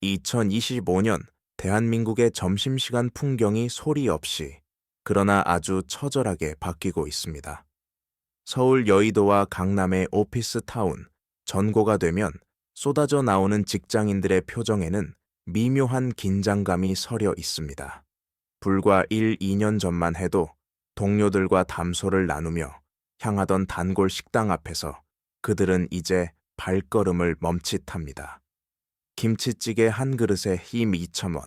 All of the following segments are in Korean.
2025년 대한민국의 점심시간 풍경이 소리 없이, 그러나 아주 처절하게 바뀌고 있습니다. 서울 여의도와 강남의 오피스 타운, 전고가 되면 쏟아져 나오는 직장인들의 표정에는 미묘한 긴장감이 서려 있습니다. 불과 1, 2년 전만 해도 동료들과 담소를 나누며 향하던 단골 식당 앞에서 그들은 이제 발걸음을 멈칫합니다. 김치찌개 한 그릇에 힘 2,000원,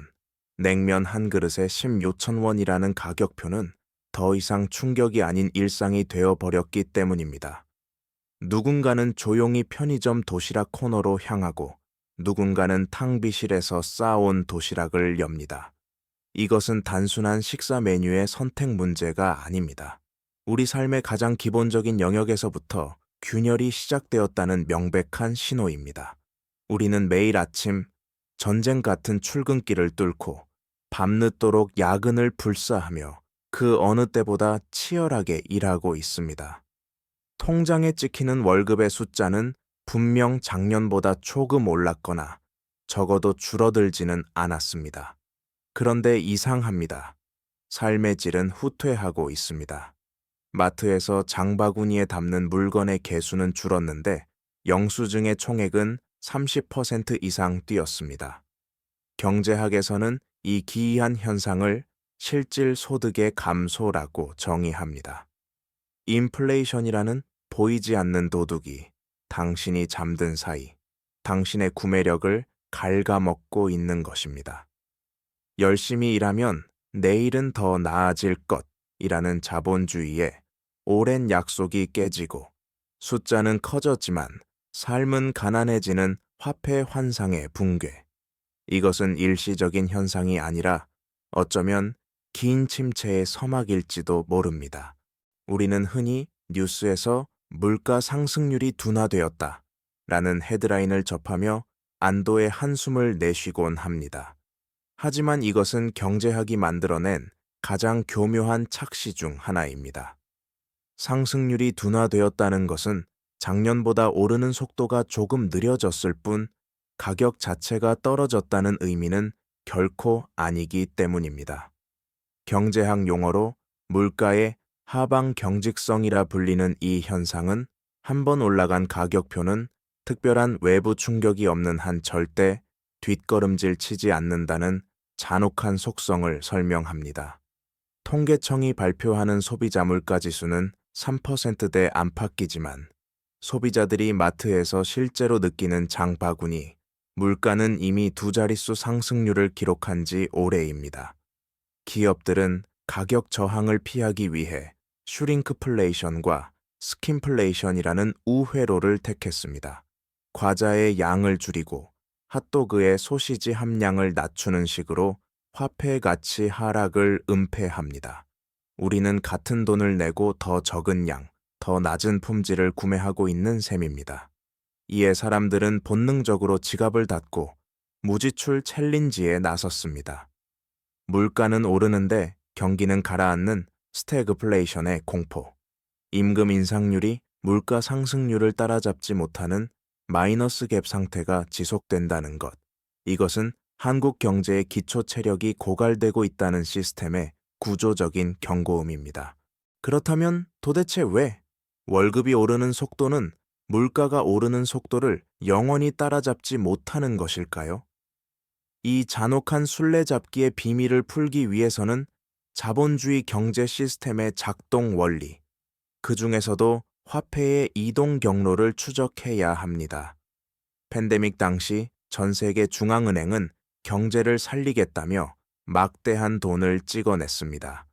냉면 한 그릇에 16,000원이라는 가격표는 더 이상 충격이 아닌 일상이 되어버렸기 때문입니다. 누군가는 조용히 편의점 도시락 코너로 향하고 누군가는 탕비실에서 싸온 도시락을 엽니다. 이것은 단순한 식사 메뉴의 선택 문제가 아닙니다. 우리 삶의 가장 기본적인 영역에서부터 균열이 시작되었다는 명백한 신호입니다. 우리는 매일 아침 전쟁 같은 출근길을 뚫고 밤늦도록 야근을 불사하며 그 어느 때보다 치열하게 일하고 있습니다. 통장에 찍히는 월급의 숫자는 분명 작년보다 조금 올랐거나 적어도 줄어들지는 않았습니다. 그런데 이상합니다. 삶의 질은 후퇴하고 있습니다. 마트에서 장바구니에 담는 물건의 개수는 줄었는데 영수증의 총액은 30% 이상 뛰었습니다. 경제학에서는 이 기이한 현상을 실질 소득의 감소라고 정의합니다. 인플레이션이라는 보이지 않는 도둑이 당신이 잠든 사이 당신의 구매력을 갉아먹고 있는 것입니다. 열심히 일하면 내일은 더 나아질 것이라는 자본주의에 오랜 약속이 깨지고 숫자는 커졌지만 삶은 가난해지는 화폐 환상의 붕괴. 이것은 일시적인 현상이 아니라 어쩌면 긴 침체의 서막일지도 모릅니다. 우리는 흔히 뉴스에서 물가 상승률이 둔화되었다 라는 헤드라인을 접하며 안도의 한숨을 내쉬곤 합니다. 하지만 이것은 경제학이 만들어낸 가장 교묘한 착시 중 하나입니다. 상승률이 둔화되었다는 것은 작년보다 오르는 속도가 조금 느려졌을 뿐 가격 자체가 떨어졌다는 의미는 결코 아니기 때문입니다. 경제학 용어로 물가의 하방 경직성이라 불리는 이 현상은 한번 올라간 가격표는 특별한 외부 충격이 없는 한 절대 뒷걸음질 치지 않는다는 잔혹한 속성을 설명합니다. 통계청이 발표하는 소비자 물가지수는 3%대 안팎이지만 소비자들이 마트에서 실제로 느끼는 장바구니, 물가는 이미 두 자릿수 상승률을 기록한 지 오래입니다. 기업들은 가격 저항을 피하기 위해 슈링크플레이션과 스킨플레이션이라는 우회로를 택했습니다. 과자의 양을 줄이고 핫도그의 소시지 함량을 낮추는 식으로 화폐 가치 하락을 은폐합니다. 우리는 같은 돈을 내고 더 적은 양, 더 낮은 품질을 구매하고 있는 셈입니다. 이에 사람들은 본능적으로 지갑을 닫고 무지출 챌린지에 나섰습니다. 물가는 오르는데 경기는 가라앉는 스태그플레이션의 공포. 임금 인상률이 물가 상승률을 따라잡지 못하는 마이너스 갭 상태가 지속된다는 것. 이것은 한국 경제의 기초 체력이 고갈되고 있다는 시스템의 구조적인 경고음입니다. 그렇다면 도대체 왜 월급이 오르는 속도는 물가가 오르는 속도를 영원히 따라잡지 못하는 것일까요? 이 잔혹한 술래잡기의 비밀을 풀기 위해서는 자본주의 경제 시스템의 작동 원리, 그 중에서도 화폐의 이동 경로를 추적해야 합니다. 팬데믹 당시 전 세계 중앙은행은 경제를 살리겠다며 막대한 돈을 찍어냈습니다.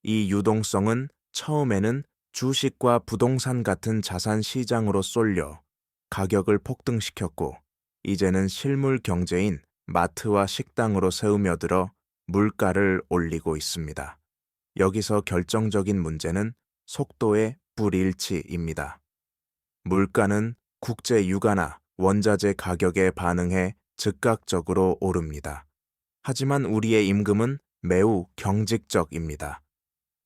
이 유동성은 처음에는 주식과 부동산 같은 자산 시장으로 쏠려 가격을 폭등시켰고 이제는 실물 경제인 마트와 식당으로 새우며들어 물가를 올리고 있습니다. 여기서 결정적인 문제는 속도의 불일치입니다. 물가는 국제 유가나 원자재 가격에 반응해 즉각적으로 오릅니다. 하지만 우리의 임금은 매우 경직적입니다.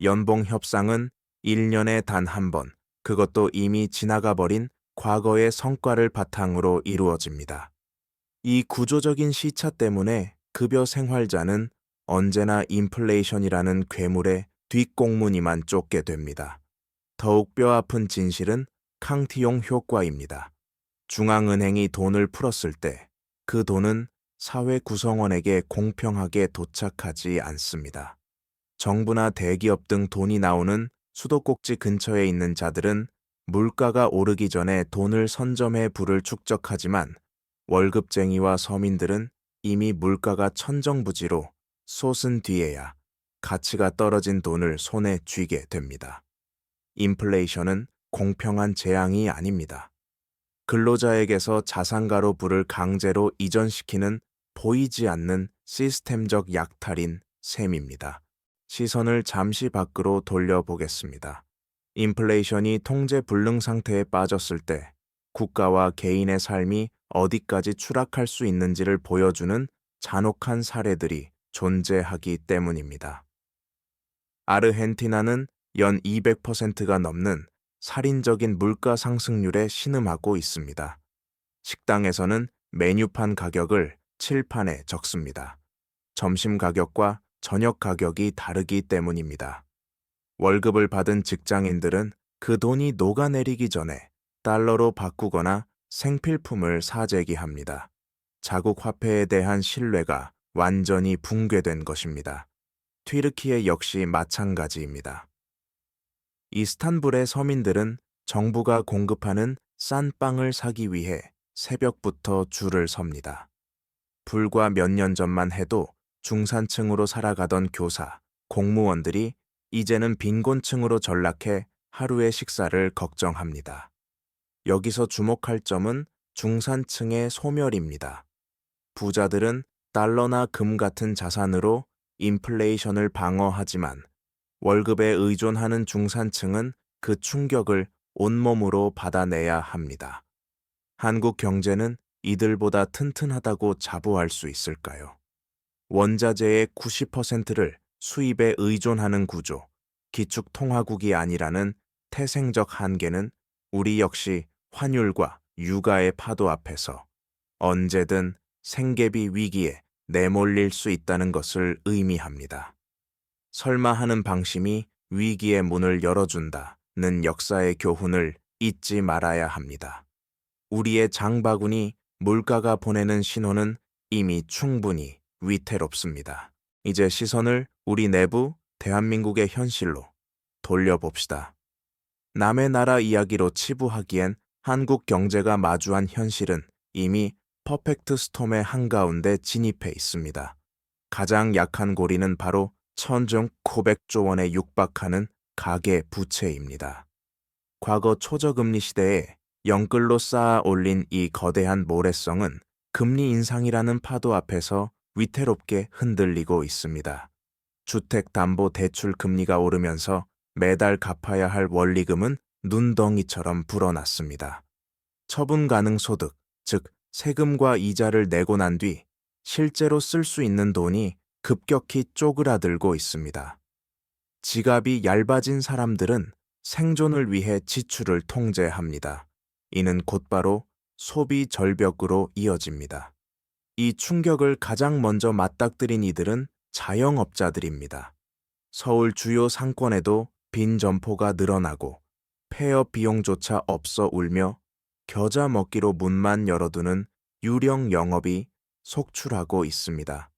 연봉 협상은 1년에 단 한 번, 그것도 이미 지나가 버린 과거의 성과를 바탕으로 이루어집니다. 이 구조적인 시차 때문에 급여 생활자는 언제나 인플레이션이라는 괴물의 뒷공무니만 쫓게 됩니다. 더욱 뼈아픈 진실은 캉티용 효과입니다. 중앙은행이 돈을 풀었을 때 그 돈은 사회 구성원에게 공평하게 도착하지 않습니다. 정부나 대기업 등 돈이 나오는 수도꼭지 근처에 있는 자들은 물가가 오르기 전에 돈을 선점해 부를 축적하지만 월급쟁이와 서민들은 이미 물가가 천정부지로 솟은 뒤에야 가치가 떨어진 돈을 손에 쥐게 됩니다. 인플레이션은 공평한 재앙이 아닙니다. 근로자에게서 자산가로 부를 강제로 이전시키는 보이지 않는 시스템적 약탈인 셈입니다. 시선을 잠시 밖으로 돌려보겠습니다. 인플레이션이 통제 불능 상태에 빠졌을 때 국가와 개인의 삶이 어디까지 추락할 수 있는지를 보여주는 잔혹한 사례들이 존재하기 때문입니다. 아르헨티나는 연 200%가 넘는 살인적인 물가 상승률에 신음하고 있습니다. 식당에서는 메뉴판 가격을 칠판에 적습니다. 점심 가격과 저녁 가격이 다르기 때문입니다. 월급을 받은 직장인들은 그 돈이 녹아내리기 전에 달러로 바꾸거나 생필품을 사재기합니다. 자국 화폐에 대한 신뢰가 완전히 붕괴된 것입니다. 튀르키예 역시 마찬가지입니다. 이스탄불의 서민들은 정부가 공급하는 싼 빵을 사기 위해 새벽부터 줄을 섭니다. 불과 몇 년 전만 해도 중산층으로 살아가던 교사, 공무원들이 이제는 빈곤층으로 전락해 하루의 식사를 걱정합니다. 여기서 주목할 점은 중산층의 소멸입니다. 부자들은 달러나 금 같은 자산으로 인플레이션을 방어하지만 월급에 의존하는 중산층은 그 충격을 온몸으로 받아내야 합니다. 한국 경제는 이들보다 튼튼하다고 자부할 수 있을까요? 원자재의 90%를 수입에 의존하는 구조, 기축통화국이 아니라는 태생적 한계는 우리 역시 환율과 유가의 파도 앞에서 언제든 생계비 위기에 내몰릴 수 있다는 것을 의미합니다. 설마 하는 방심이 위기의 문을 열어준다는 역사의 교훈을 잊지 말아야 합니다. 우리의 장바구니 물가가 보내는 신호는 이미 충분히 위태롭습니다. 이제 시선을 우리 내부 대한민국의 현실로 돌려봅시다. 남의 나라 이야기로 치부하기엔 한국 경제가 마주한 현실은 이미 퍼펙트 스톰의 한가운데 진입해 있습니다. 가장 약한 고리는 바로 천정 900조 원에 육박하는 가계 부채입니다. 과거 초저금리 시대에 영끌로 쌓아 올린 이 거대한 모래성은 금리 인상이라는 파도 앞에서 위태롭게 흔들리고 있습니다. 주택담보대출 금리가 오르면서 매달 갚아야 할 원리금은 눈덩이처럼 불어났습니다. 처분 가능 소득, 즉 세금과 이자를 내고 난 뒤 실제로 쓸 수 있는 돈이 급격히 쪼그라들고 있습니다. 지갑이 얇아진 사람들은 생존을 위해 지출을 통제합니다. 이는 곧바로 소비 절벽으로 이어집니다. 이 충격을 가장 먼저 맞닥뜨린 이들은 자영업자들입니다. 서울 주요 상권에도 빈 점포가 늘어나고 폐업 비용조차 없어 울며 겨자 먹기로 문만 열어두는 유령 영업이 속출하고 있습니다.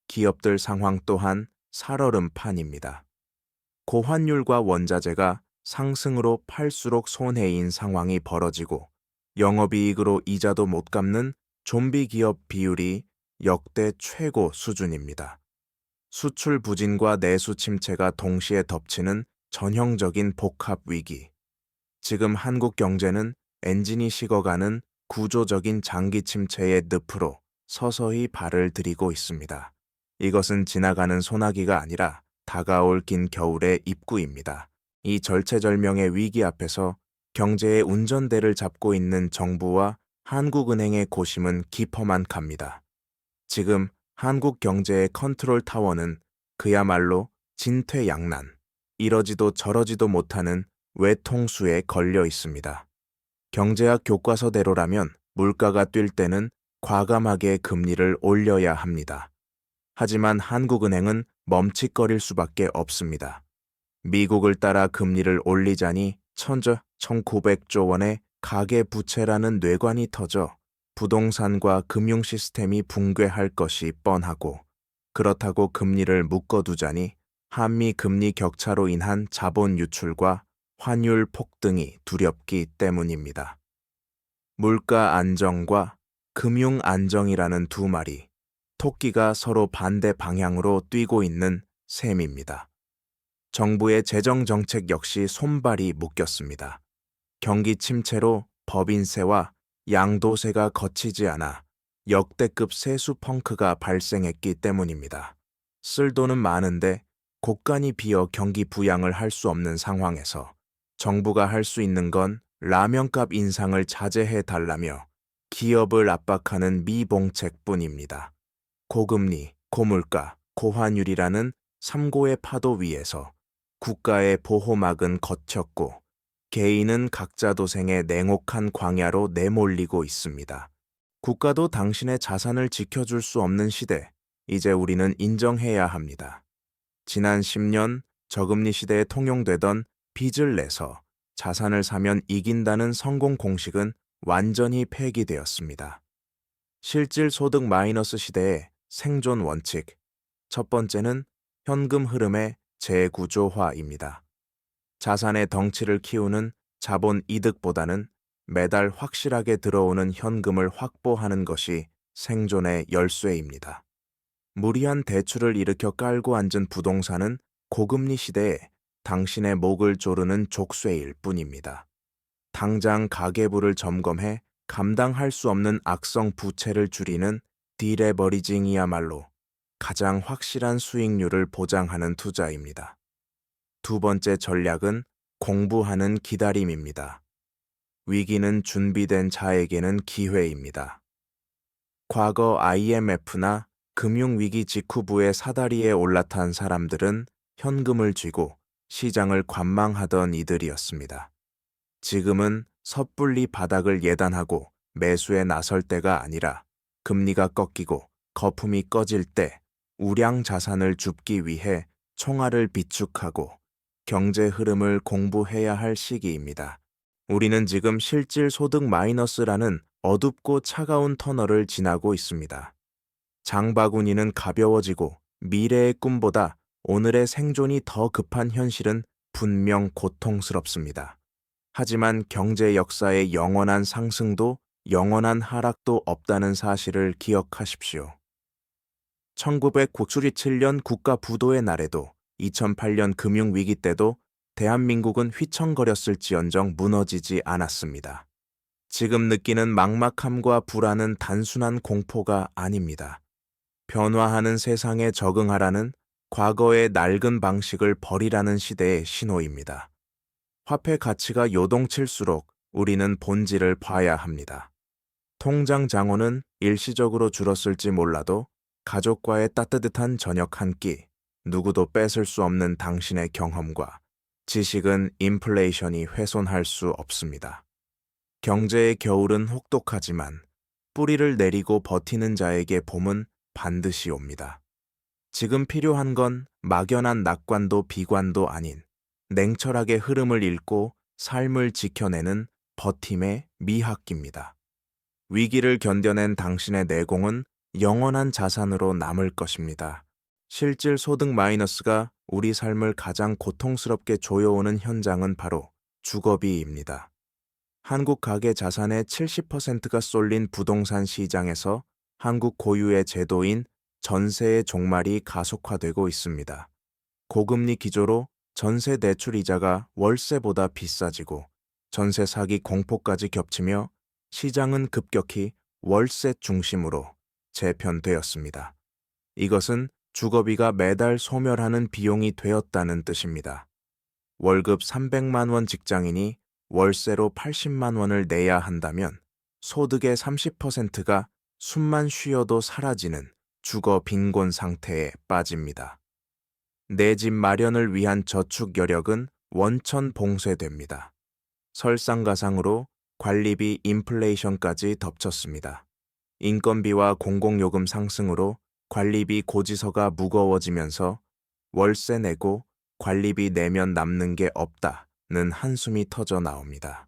기업들 상황 또한 살얼음판입니다. 고환율과 원자재가 상승으로 팔수록 손해인 상황이 벌어지고 영업이익으로 이자도 못 갚는 좀비 기업 비율이 역대 최고 수준입니다. 수출 부진과 내수 침체가 동시에 덮치는 전형적인 복합 위기. 지금 한국 경제는 엔진이 식어가는 구조적인 장기 침체의 늪으로 서서히 발을 들이고 있습니다. 이것은 지나가는 소나기가 아니라 다가올 긴 겨울의 입구입니다. 이 절체절명의 위기 앞에서 경제의 운전대를 잡고 있는 정부와 한국은행의 고심은 깊어만 갑니다. 지금 한국 경제의 컨트롤 타워는 그야말로 진퇴양난, 이러지도 저러지도 못하는 외통수에 걸려 있습니다. 경제학 교과서대로라면 물가가 뛸 때는 과감하게 금리를 올려야 합니다. 하지만 한국은행은 멈칫거릴 수밖에 없습니다. 미국을 따라 금리를 올리자니 1900조 원의 가계부채라는 뇌관이 터져 부동산과 금융 시스템이 붕괴할 것이 뻔하고, 그렇다고 금리를 묶어두자니 한미 금리 격차로 인한 자본 유출과 환율 폭등이 두렵기 때문입니다. 물가 안정과 금융 안정이라는 두 말이 토끼가 서로 반대 방향으로 뛰고 있는 셈입니다. 정부의 재정 정책 역시 손발이 묶였습니다. 경기 침체로 법인세와 양도세가 거치지 않아 역대급 세수 펑크가 발생했기 때문입니다. 쓸 돈은 많은데 곳간이 비어 경기 부양을 할 수 없는 상황에서 정부가 할 수 있는 건 라면값 인상을 자제해 달라며 기업을 압박하는 미봉책뿐입니다. 고금리, 고물가, 고환율이라는 삼고의 파도 위에서 국가의 보호막은 거쳤고 개인은 각자 도생의 냉혹한 광야로 내몰리고 있습니다. 국가도 당신의 자산을 지켜줄 수 없는 시대, 이제 우리는 인정해야 합니다. 지난 10년 저금리 시대에 통용되던 빚을 내서 자산을 사면 이긴다는 성공 공식은 완전히 폐기되었습니다. 실질 소득 마이너스 시대의 생존 원칙. 첫 번째는 현금 흐름의 재구조화입니다. 자산의 덩치를 키우는 자본 이득보다는 매달 확실하게 들어오는 현금을 확보하는 것이 생존의 열쇠입니다. 무리한 대출을 일으켜 깔고 앉은 부동산은 고금리 시대에 당신의 목을 조르는 족쇄일 뿐입니다. 당장 가계부를 점검해 감당할 수 없는 악성 부채를 줄이는 디레버리징이야말로 가장 확실한 수익률을 보장하는 투자입니다. 두 번째 전략은 공부하는 기다림입니다. 위기는 준비된 자에게는 기회입니다. 과거 IMF나 금융위기 직후부의 사다리에 올라탄 사람들은 현금을 쥐고 시장을 관망하던 이들이었습니다. 지금은 섣불리 바닥을 예단하고 매수에 나설 때가 아니라 금리가 꺾이고 거품이 꺼질 때 우량 자산을 줍기 위해 총알을 비축하고 경제 흐름을 공부해야 할 시기입니다. 우리는 지금 실질 소득 마이너스라는 어둡고 차가운 터널을 지나고 있습니다. 장바구니는 가벼워지고 미래의 꿈보다 오늘의 생존이 더 급한 현실은 분명 고통스럽습니다. 하지만 경제 역사의 영원한 상승도 영원한 하락도 없다는 사실을 기억하십시오. 1997년 국가 부도의 날에도 2008년 금융위기 때도 대한민국은 휘청거렸을지언정 무너지지 않았습니다. 지금 느끼는 막막함과 불안은 단순한 공포가 아닙니다. 변화하는 세상에 적응하라는 과거의 낡은 방식을 버리라는 시대의 신호입니다. 화폐 가치가 요동칠수록 우리는 본질을 봐야 합니다. 통장 잔고는 일시적으로 줄었을지 몰라도 가족과의 따뜻한 저녁 한 끼, 누구도 뺏을 수 없는 당신의 경험과 지식은 인플레이션이 훼손할 수 없습니다. 경제의 겨울은 혹독하지만 뿌리를 내리고 버티는 자에게 봄은 반드시 옵니다. 지금 필요한 건 막연한 낙관도 비관도 아닌 냉철하게 흐름을 읽고 삶을 지켜내는 버팀의 미학기입니다. 위기를 견뎌낸 당신의 내공은 영원한 자산으로 남을 것입니다. 실질 소득 마이너스가 우리 삶을 가장 고통스럽게 조여오는 현장은 바로 주거비입니다. 한국 가계 자산의 70%가 쏠린 부동산 시장에서 한국 고유의 제도인 전세의 종말이 가속화되고 있습니다. 고금리 기조로 전세 대출 이자가 월세보다 비싸지고 전세 사기 공포까지 겹치며 시장은 급격히 월세 중심으로 재편되었습니다. 이것은 주거비가 매달 소멸하는 비용이 되었다는 뜻입니다. 월급 300만 원 직장인이 월세로 80만 원을 내야 한다면 소득의 30%가 숨만 쉬어도 사라지는 주거 빈곤 상태에 빠집니다. 내 집 마련을 위한 저축 여력은 원천 봉쇄됩니다. 설상가상으로 관리비 인플레이션까지 덮쳤습니다. 인건비와 공공요금 상승으로 관리비 고지서가 무거워지면서 월세 내고 관리비 내면 남는 게 없다는 한숨이 터져 나옵니다.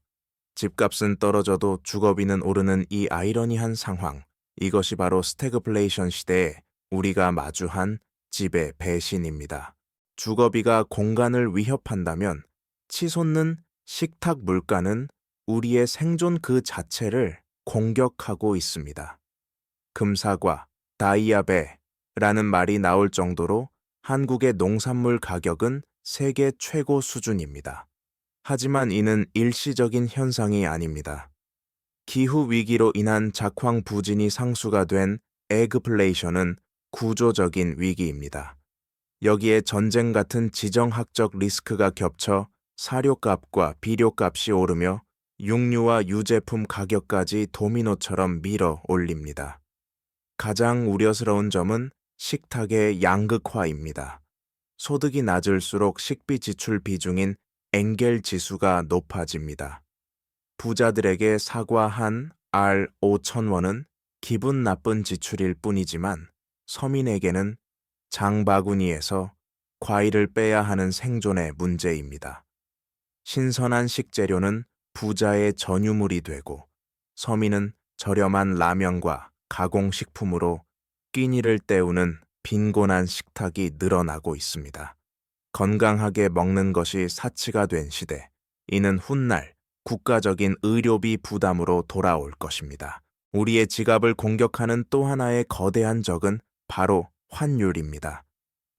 집값은 떨어져도 주거비는 오르는 이 아이러니한 상황, 이것이 바로 스태그플레이션 시대에 우리가 마주한 집의 배신입니다. 주거비가 공간을 위협한다면 치솟는 식탁 물가는 우리의 생존 그 자체를 공격하고 있습니다. 금사과, 다이아배라는 말이 나올 정도로 한국의 농산물 가격은 세계 최고 수준입니다. 하지만 이는 일시적인 현상이 아닙니다. 기후 위기로 인한 작황 부진이 상수가 된 에그플레이션은 구조적인 위기입니다. 여기에 전쟁 같은 지정학적 리스크가 겹쳐 사료값과 비료값이 오르며 육류와 유제품 가격까지 도미노처럼 밀어 올립니다. 가장 우려스러운 점은 식탁의 양극화입니다. 소득이 낮을수록 식비 지출 비중인 엥겔 지수가 높아집니다. 부자들에게 사과 한 알 5,000원은 기분 나쁜 지출일 뿐이지만 서민에게는 장바구니에서 과일을 빼야 하는 생존의 문제입니다. 신선한 식재료는 부자의 전유물이 되고 서민은 저렴한 라면과 가공식품으로 끼니를 때우는 빈곤한 식탁이 늘어나고 있습니다. 건강하게 먹는 것이 사치가 된 시대, 이는 훗날 국가적인 의료비 부담으로 돌아올 것입니다. 우리의 지갑을 공격하는 또 하나의 거대한 적은 바로 환율입니다.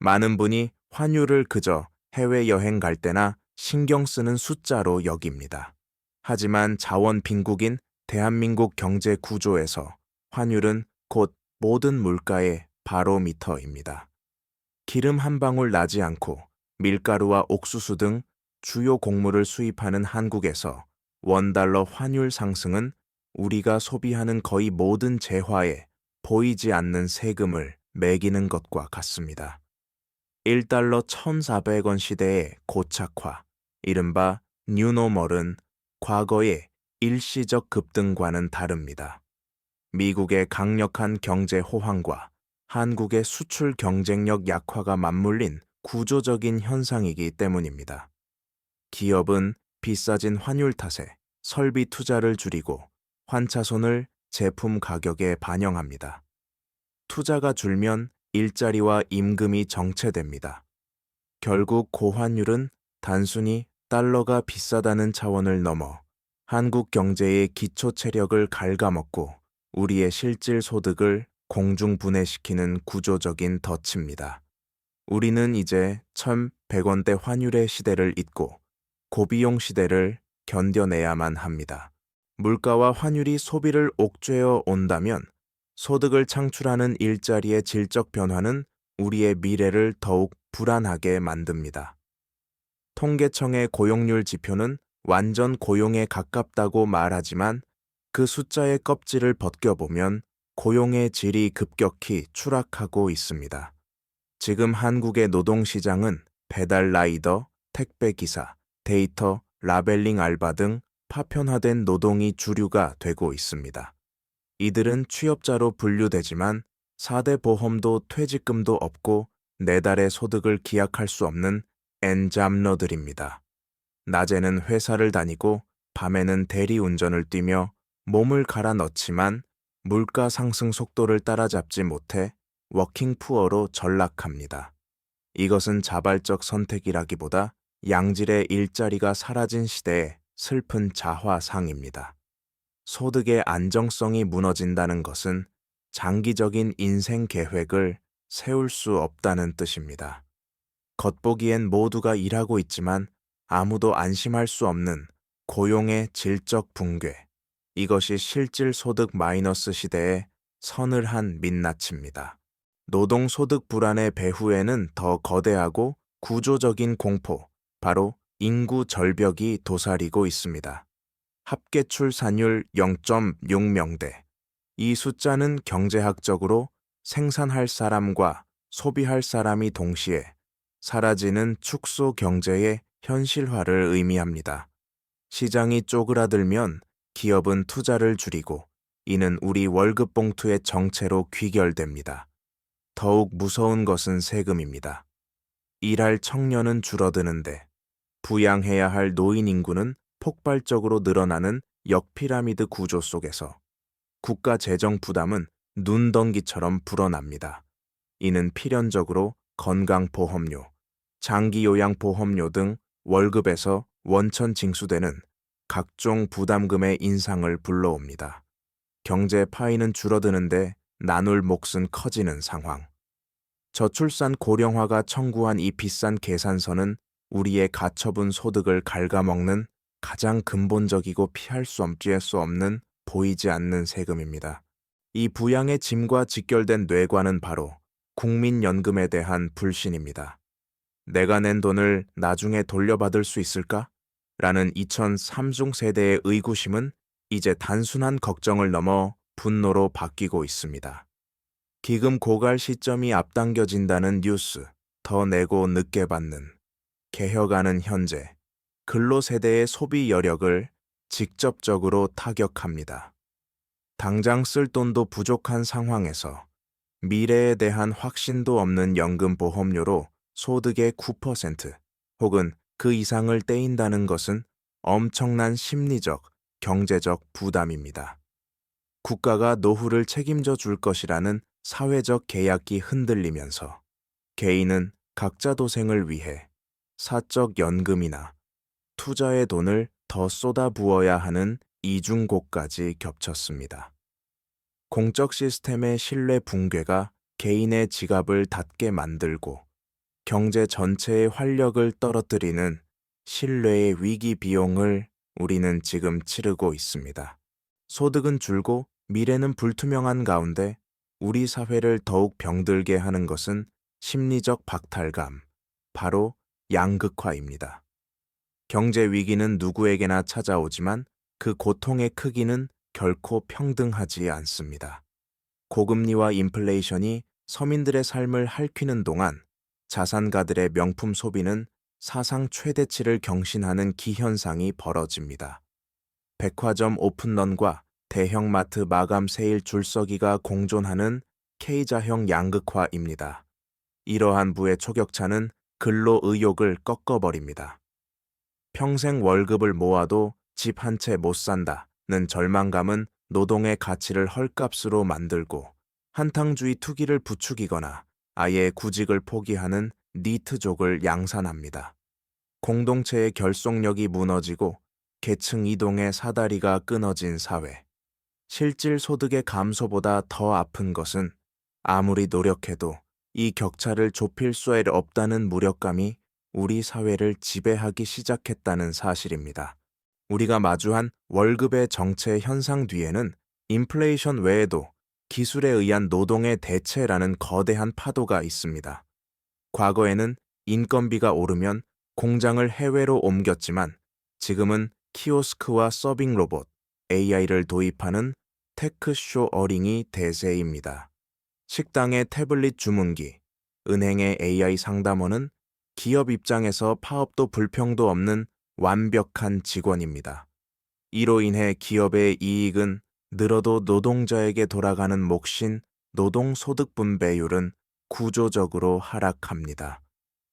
많은 분이 환율을 그저 해외여행 갈 때나 신경 쓰는 숫자로 여깁니다. 하지만 자원 빈국인 대한민국 경제 구조에서 환율은 곧 모든 물가의 바로미터입니다. 기름 한 방울 나지 않고 밀가루와 옥수수 등 주요 곡물을 수입하는 한국에서 원달러 환율 상승은 우리가 소비하는 거의 모든 재화에 보이지 않는 세금을 매기는 것과 같습니다. 1달러 1,400원 시대의 고착화, 이른바 뉴노멀은 과거의 일시적 급등과는 다릅니다. 미국의 강력한 경제 호황과 한국의 수출 경쟁력 약화가 맞물린 구조적인 현상이기 때문입니다. 기업은 비싸진 환율 탓에 설비 투자를 줄이고 환차손을 제품 가격에 반영합니다. 투자가 줄면 일자리와 임금이 정체됩니다. 결국 고환율은 단순히 달러가 비싸다는 차원을 넘어 한국 경제의 기초 체력을 갉아먹고 우리의 실질 소득을 공중분해시키는 구조적인 덫입니다. 우리는 이제 1,100원대 환율의 시대를 잊고 고비용 시대를 견뎌내야만 합니다. 물가와 환율이 소비를 옥죄어 온다면 소득을 창출하는 일자리의 질적 변화는 우리의 미래를 더욱 불안하게 만듭니다. 통계청의 고용률 지표는 완전 고용에 가깝다고 말하지만 그 숫자의 껍질을 벗겨보면 고용의 질이 급격히 추락하고 있습니다. 지금 한국의 노동시장은 배달 라이더, 택배기사, 데이터, 라벨링 알바 등 파편화된 노동이 주류가 되고 있습니다. 이들은 취업자로 분류되지만 4대 보험도 퇴직금도 없고 내달의 소득을 기약할 수 없는 엔잡러들입니다. 낮에는 회사를 다니고 밤에는 대리운전을 뛰며 몸을 갈아 넣지만 물가 상승 속도를 따라잡지 못해 워킹푸어로 전락합니다. 이것은 자발적 선택이라기보다 양질의 일자리가 사라진 시대의 슬픈 자화상입니다. 소득의 안정성이 무너진다는 것은 장기적인 인생 계획을 세울 수 없다는 뜻입니다. 겉보기엔 모두가 일하고 있지만 아무도 안심할 수 없는 고용의 질적 붕괴, 이것이 실질 소득 마이너스 시대의 서늘한 민낯입니다. 노동소득 불안의 배후에는 더 거대하고 구조적인 공포, 바로 인구 절벽이 도사리고 있습니다. 합계 출산율 0.6명대. 이 숫자는 경제학적으로 생산할 사람과 소비할 사람이 동시에 사라지는 축소 경제의 현실화를 의미합니다. 시장이 쪼그라들면 기업은 투자를 줄이고 이는 우리 월급 봉투의 정체로 귀결됩니다. 더욱 무서운 것은 세금입니다. 일할 청년은 줄어드는데 부양해야 할 노인 인구는 폭발적으로 늘어나는 역피라미드 구조 속에서 국가 재정 부담은 눈덩이처럼 불어납니다. 이는 필연적으로 건강보험료, 장기요양보험료 등 월급에서 원천 징수되는 각종 부담금의 인상을 불러옵니다. 경제 파이는 줄어드는데 나눌 몫은 커지는 상황. 저출산 고령화가 청구한 이 비싼 계산서는 우리의 가처분 소득을 갉아먹는 가장 근본적이고 피할 수 없는 보이지 않는 세금입니다. 이 부양의 짐과 직결된 뇌관은 바로 국민연금에 대한 불신입니다. 내가 낸 돈을 나중에 돌려받을 수 있을까? 라는 2003중 세대의 의구심은 이제 단순한 걱정을 넘어 분노로 바뀌고 있습니다. 기금 고갈 시점이 앞당겨진다는 뉴스, 더 내고 늦게 받는, 개혁하는 현재, 근로세대의 소비 여력을 직접적으로 타격합니다. 당장 쓸 돈도 부족한 상황에서 미래에 대한 확신도 없는 연금보험료로 소득의 9% 혹은 그 이상을 떼인다는 것은 엄청난 심리적, 경제적 부담입니다. 국가가 노후를 책임져 줄 것이라는 사회적 계약이 흔들리면서 개인은 각자 도생을 위해 사적 연금이나 투자의 돈을 더 쏟아부어야 하는 이중고까지 겹쳤습니다. 공적 시스템의 신뢰 붕괴가 개인의 지갑을 닫게 만들고 경제 전체의 활력을 떨어뜨리는 신뢰의 위기 비용을 우리는 지금 치르고 있습니다. 소득은 줄고 미래는 불투명한 가운데 우리 사회를 더욱 병들게 하는 것은 심리적 박탈감, 바로 양극화입니다. 경제 위기는 누구에게나 찾아오지만 그 고통의 크기는 결코 평등하지 않습니다. 고금리와 인플레이션이 서민들의 삶을 핥히는 동안 자산가들의 명품 소비는 사상 최대치를 경신하는 기현상이 벌어집니다. 백화점 오픈런과 대형마트 마감 세일 줄서기가 공존하는 K자형 양극화입니다. 이러한 부의 초격차는 근로 의욕을 꺾어버립니다. 평생 월급을 모아도 집 한 채 못 산다는 절망감은 노동의 가치를 헐값으로 만들고 한탕주의 투기를 부추기거나 아예 구직을 포기하는 니트족을 양산합니다. 공동체의 결속력이 무너지고 계층 이동의 사다리가 끊어진 사회. 실질 소득의 감소보다 더 아픈 것은 아무리 노력해도 이 격차를 좁힐 수 없다는 무력감이 우리 사회를 지배하기 시작했다는 사실입니다. 우리가 마주한 월급의 정체 현상 뒤에는 인플레이션 외에도 기술에 의한 노동의 대체라는 거대한 파도가 있습니다. 과거에는 인건비가 오르면 공장을 해외로 옮겼지만 지금은 키오스크와 서빙 로봇, AI를 도입하는 테크쇼 어링이 대세입니다. 식당의 태블릿 주문기, 은행의 AI 상담원은 기업 입장에서 파업도 불평도 없는 완벽한 직원입니다. 이로 인해 기업의 이익은 늘어도 노동자에게 돌아가는 몫인 노동소득 분배율은 구조적으로 하락합니다.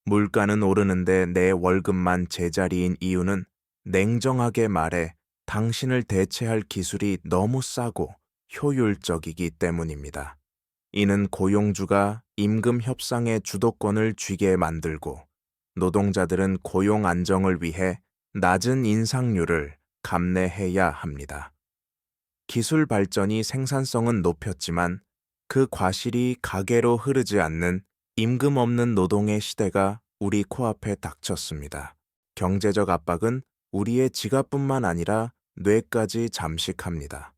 물가는 오르는데 내 월급만 제자리인 이유는 냉정하게 말해 당신을 대체할 기술이 너무 싸고 효율적이기 때문입니다. 이는 고용주가 임금 협상의 주도권을 쥐게 만들고 노동자들은 고용 안정을 위해 낮은 인상률을 감내해야 합니다. 기술 발전이 생산성은 높였지만 그 과실이 가계로 흐르지 않는 임금 없는 노동의 시대가 우리 코앞에 닥쳤습니다. 경제적 압박은 우리의 지갑뿐만 아니라 뇌까지 잠식합니다.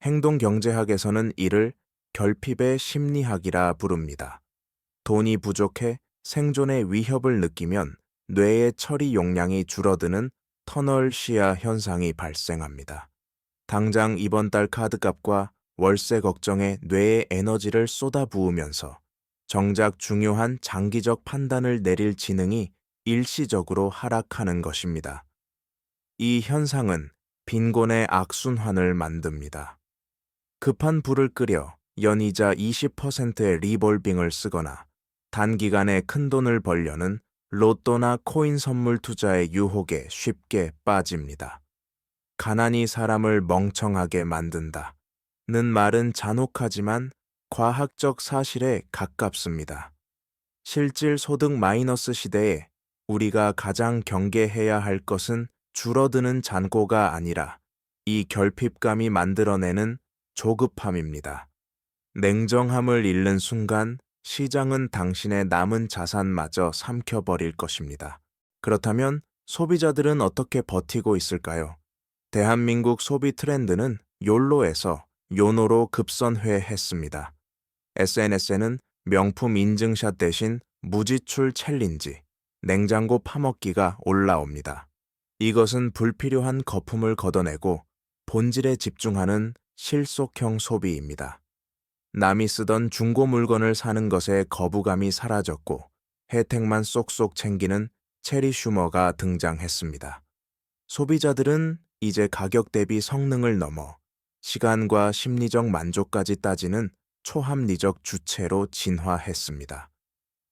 행동경제학에서는 이를 결핍의 심리학이라 부릅니다. 돈이 부족해 생존의 위협을 느끼면 뇌의 처리 용량이 줄어드는 터널 시야 현상이 발생합니다. 당장 이번 달 카드값과 월세 걱정에 뇌의 에너지를 쏟아부으면서 정작 중요한 장기적 판단을 내릴 지능이 일시적으로 하락하는 것입니다. 이 현상은 빈곤의 악순환을 만듭니다. 급한 불을 끄려 연이자 20%의 리볼빙을 쓰거나 단기간에 큰돈을 벌려는 로또나 코인 선물 투자의 유혹에 쉽게 빠집니다. 가난이 사람을 멍청하게 만든다. 는 말은 잔혹하지만 과학적 사실에 가깝습니다. 실질 소득 마이너스 시대에 우리가 가장 경계해야 할 것은 줄어드는 잔고가 아니라 이 결핍감이 만들어내는 조급함입니다. 냉정함을 잃는 순간 시장은 당신의 남은 자산마저 삼켜버릴 것입니다. 그렇다면 소비자들은 어떻게 버티고 있을까요? 대한민국 소비 트렌드는 욜로에서 요노로 급선회했습니다. SNS에는 명품 인증샷 대신 무지출 챌린지, 냉장고 파먹기가 올라옵니다. 이것은 불필요한 거품을 걷어내고 본질에 집중하는 실속형 소비입니다. 남이 쓰던 중고 물건을 사는 것에 거부감이 사라졌고 혜택만 쏙쏙 챙기는 체리 슈머가 등장했습니다. 소비자들은 이제 가격 대비 성능을 넘어 시간과 심리적 만족까지 따지는 초합리적 주체로 진화했습니다.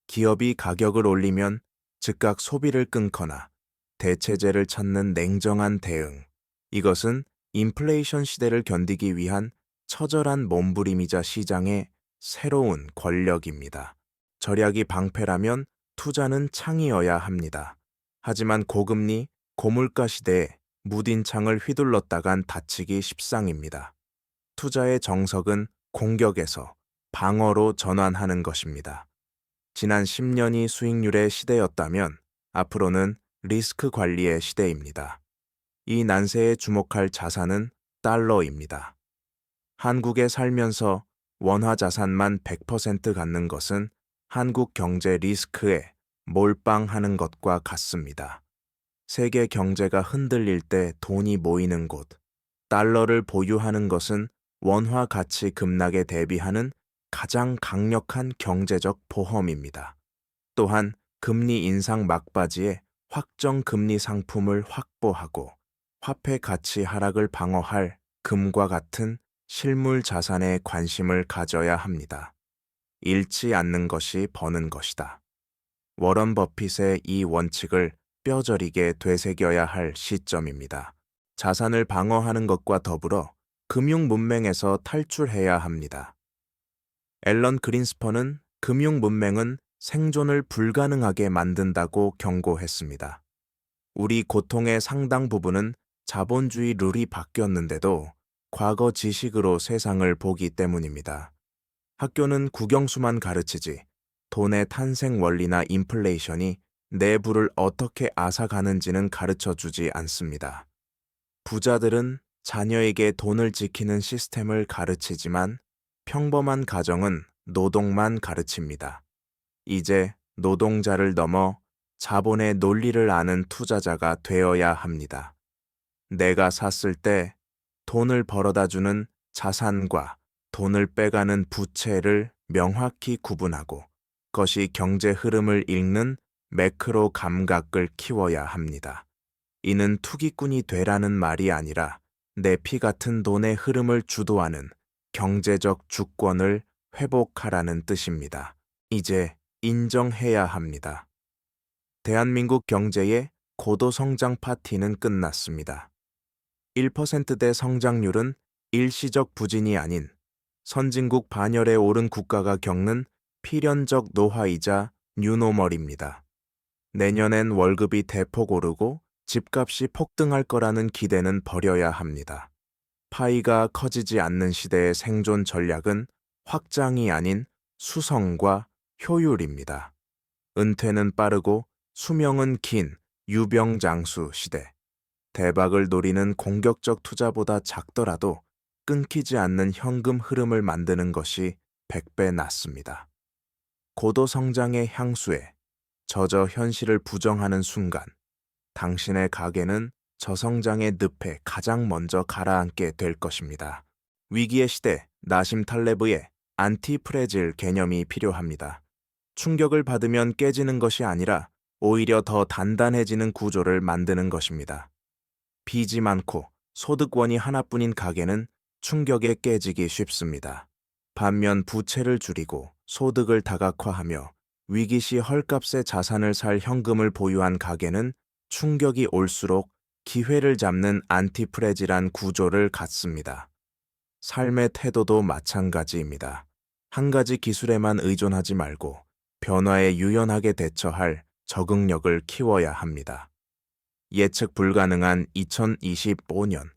기업이 가격을 올리면 즉각 소비를 끊거나 대체제를 찾는 냉정한 대응. 이것은 인플레이션 시대를 견디기 위한 처절한 몸부림이자 시장의 새로운 권력입니다. 절약이 방패라면 투자는 창이어야 합니다. 하지만 고금리, 고물가 시대에 무딘 창을 휘둘렀다간 다치기 십상입니다. 투자의 정석은 공격에서 방어로 전환하는 것입니다. 지난 10년이 수익률의 시대였다면 앞으로는 리스크 관리의 시대입니다. 이 난세에 주목할 자산은 달러입니다. 한국에 살면서 원화 자산만 100% 갖는 것은 한국 경제 리스크에 몰빵하는 것과 같습니다. 세계 경제가 흔들릴 때 돈이 모이는 곳, 달러를 보유하는 것은 원화 가치 급락에 대비하는 가장 강력한 경제적 보험입니다. 또한 금리 인상 막바지에 확정 금리 상품을 확보하고 화폐 가치 하락을 방어할 금과 같은 실물 자산에 관심을 가져야 합니다. 잃지 않는 것이 버는 것이다. 워런 버핏의 이 원칙을 뼈저리게 되새겨야 할 시점입니다. 자산을 방어하는 것과 더불어 금융 문맹에서 탈출해야 합니다. 앨런 그린스펀은 금융 문맹은 생존을 불가능하게 만든다고 경고했습니다. 우리 고통의 상당 부분은 자본주의 룰이 바뀌었는데도 과거 지식으로 세상을 보기 때문입니다. 학교는 국영수만 가르치지 돈의 탄생 원리나 인플레이션이 내부를 어떻게 앗아가는지는 가르쳐주지 않습니다. 부자들은 자녀에게 돈을 지키는 시스템을 가르치지만 평범한 가정은 노동만 가르칩니다. 이제 노동자를 넘어 자본의 논리를 아는 투자자가 되어야 합니다. 내가 샀을 때 돈을 벌어다주는 자산과 돈을 빼가는 부채를 명확히 구분하고 그것이 경제 흐름을 읽는 매크로 감각을 키워야 합니다. 이는 투기꾼이 되라는 말이 아니라 내 피 같은 돈의 흐름을 주도하는 경제적 주권을 회복하라는 뜻입니다. 이제 인정해야 합니다. 대한민국 경제의 고도성장 파티는 끝났습니다. 1%대 성장률은 일시적 부진이 아닌 선진국 반열에 오른 국가가 겪는 필연적 노화이자 뉴노멀입니다. 내년엔 월급이 대폭 오르고 집값이 폭등할 거라는 기대는 버려야 합니다. 파이가 커지지 않는 시대의 생존 전략은 확장이 아닌 수성과 효율입니다. 은퇴는 빠르고 수명은 긴 유병장수 시대. 대박을 노리는 공격적 투자보다 작더라도 끊기지 않는 현금 흐름을 만드는 것이 100배 낫습니다. 고도 성장의 향수에 젖어 현실을 부정하는 순간 당신의 가게는 저성장의 늪에 가장 먼저 가라앉게 될 것입니다. 위기의 시대, 나심 탈레브의 안티프레질 개념이 필요합니다. 충격을 받으면 깨지는 것이 아니라 오히려 더 단단해지는 구조를 만드는 것입니다. 빚이 많고 소득원이 하나뿐인 가게는 충격에 깨지기 쉽습니다. 반면 부채를 줄이고 소득을 다각화하며 위기시 헐값의 자산을 살 현금을 보유한 가계는 충격이 올수록 기회를 잡는 안티프레질한 구조를 갖습니다. 삶의 태도도 마찬가지입니다. 한 가지 기술에만 의존하지 말고 변화에 유연하게 대처할 적응력을 키워야 합니다. 예측 불가능한 2025년.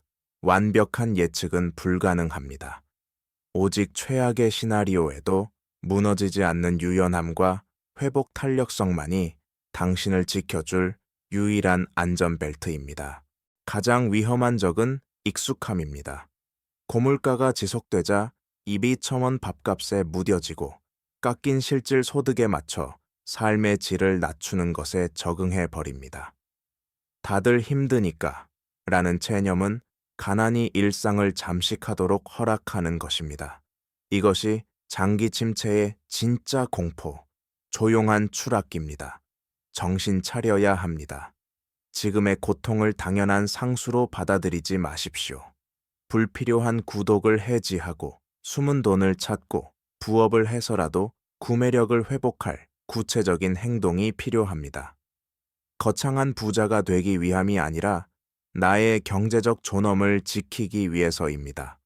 완벽한 예측은 불가능합니다. 오직 최악의 시나리오에도 무너지지 않는 유연함과 회복 탄력성만이 당신을 지켜줄 유일한 안전벨트입니다. 가장 위험한 적은 익숙함입니다. 고물가가 지속되자 입이 천 원 밥값에 무뎌지고 깎인 실질 소득에 맞춰 삶의 질을 낮추는 것에 적응해 버립니다. 다들 힘드니까 라는 체념은 가난이 일상을 잠식하도록 허락하는 것입니다. 이것이 장기 침체의 진짜 공포, 조용한 추락기입니다. 정신 차려야 합니다. 지금의 고통을 당연한 상수로 받아들이지 마십시오. 불필요한 구독을 해지하고 숨은 돈을 찾고 부업을 해서라도 구매력을 회복할 구체적인 행동이 필요합니다. 거창한 부자가 되기 위함이 아니라 나의 경제적 존엄을 지키기 위해서입니다.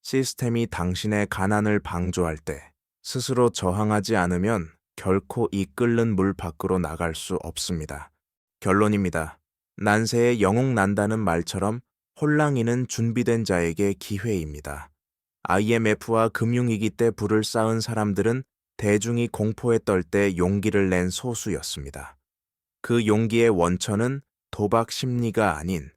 시스템이 당신의 가난을 방조할 때 스스로 저항하지 않으면 결코 이 끓는 물 밖으로 나갈 수 없습니다. 결론입니다. 난세에 영웅 난다는 말처럼 혼랑이는 준비된 자에게 기회입니다. IMF와 금융위기 때 부를 쌓은 사람들은 대중이 공포에 떨 때 용기를 낸 소수였습니다. 그 용기의 원천은 도박 심리가 아닌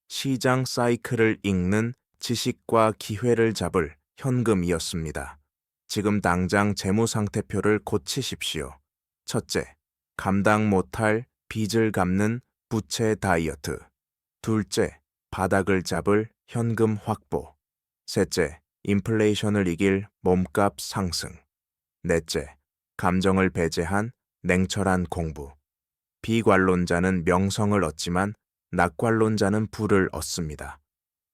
시장 사이클을 읽는 지식과 기회를 잡을 현금이었습니다. 지금 당장 재무상태표를 고치십시오. 첫째, 감당 못할 빚을 갚는 부채 다이어트. 둘째, 바닥을 잡을 현금 확보. 셋째, 인플레이션을 이길 몸값 상승. 넷째, 감정을 배제한 냉철한 공부. 비관론자는 명성을 얻지만 낙관론자는 부를 얻습니다.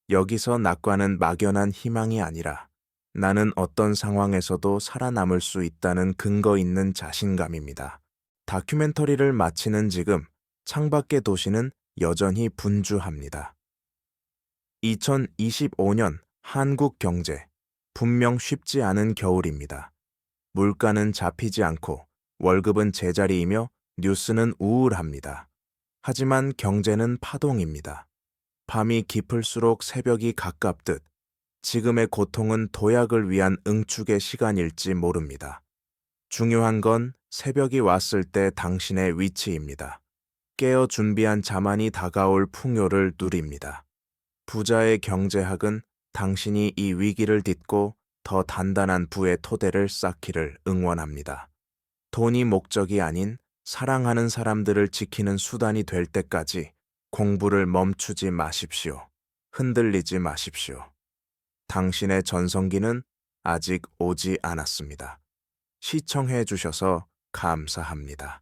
여기서 낙관은 막연한 희망이 아니라 나는 어떤 상황에서도 살아남을 수 있다는 근거 있는 자신감입니다. 다큐멘터리를 마치는 지금 창밖의 도시는 여전히 분주합니다. 2025년 한국 경제, 분명 쉽지 않은 겨울입니다. 물가는 잡히지 않고 월급은 제자리이며 뉴스는 우울합니다. 하지만 경제는 파동입니다. 밤이 깊을수록 새벽이 가깝듯 지금의 고통은 도약을 위한 응축의 시간일지 모릅니다. 중요한 건 새벽이 왔을 때 당신의 위치입니다. 깨어 준비한 자만이 다가올 풍요를 누립니다. 부자의 경제학은 당신이 이 위기를 딛고 더 단단한 부의 토대를 쌓기를 응원합니다. 돈이 목적이 아닌 사랑하는 사람들을 지키는 수단이 될 때까지 공부를 멈추지 마십시오. 흔들리지 마십시오. 당신의 전성기는 아직 오지 않았습니다. 시청해 주셔서 감사합니다.